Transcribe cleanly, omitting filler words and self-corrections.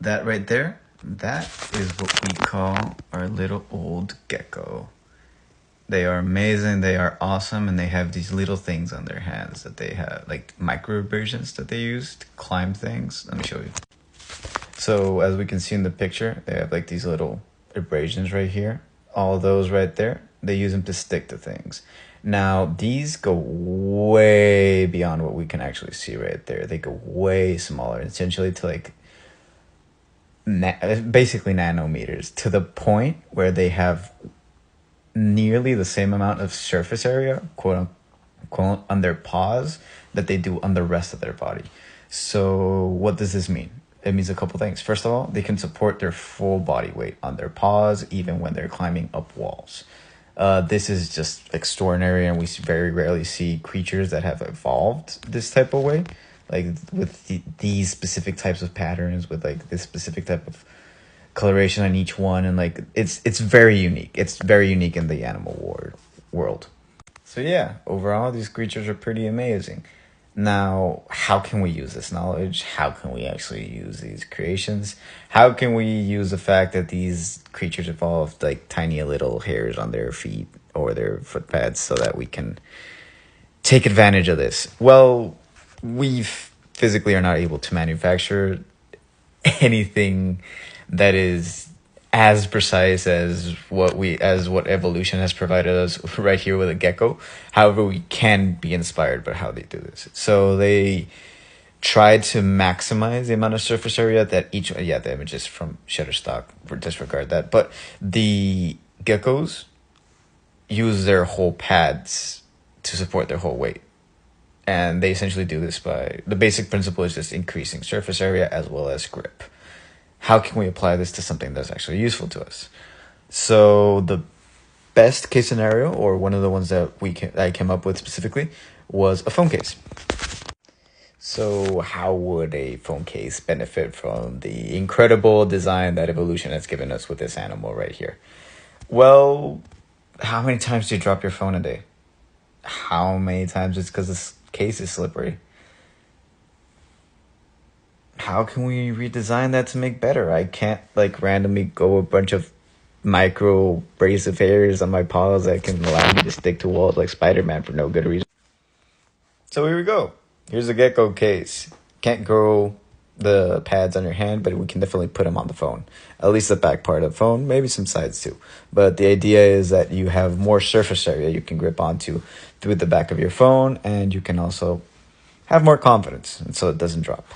That right there, that is what we call our little old gecko. They are amazing, they are awesome, and they have these little things on their hands that they have, like micro abrasions that they use to climb things. Let me show you. So as we can see in the picture, they have like these little abrasions right here. All those right there, they use them to stick to things. Now, these go way beyond what we can actually see right there. They go way smaller, essentially to like basically nanometers, to the point where they have nearly the same amount of surface area, quote unquote, on their paws that they do on the rest of their body. So what does this mean? It means a couple things. First of all, they can support their full body weight on their paws even when they're climbing up walls. This is just extraordinary, and we very rarely see creatures that have evolved this type of way, like with these specific types of patterns, with like this specific type of coloration on each one, and like it's very unique. It's very unique in the animal world. So yeah, overall, these creatures are pretty amazing. Now, how can we use this knowledge? How can we actually use these creations? How can we use the fact that these creatures evolved like tiny little hairs on their feet or their foot pads so that we can take advantage of this? Well, we physically are not able to manufacture anything that is as precise as what evolution has provided us right here with a gecko. However, we can be inspired by how they do this. So they try to maximize the amount of surface area that each, the image is from Shutterstock, disregard that, but the geckos use their whole pads to support their whole weight. And they essentially do this by, the basic principle is just increasing surface area as well as grip. How can we apply this to something that's actually useful to us? So the best case scenario, or one of the ones that I came up with specifically, was a phone case. So how would a phone case benefit from the incredible design that evolution has given us with this animal right here? Well, how many times do you drop your phone a day? How many times it's because this case is slippery? How can we redesign that to make better? I can't like randomly go a bunch of micro abrasive hairs on my paws that can allow me to stick to walls like Spider-Man for no good reason. So here we go. Here's a gecko case. Can't grow the pads on your hand, but we can definitely put them on the phone. At least the back part of the phone, maybe some sides too. But the idea is that you have more surface area you can grip onto through the back of your phone, and you can also have more confidence, and so it doesn't drop.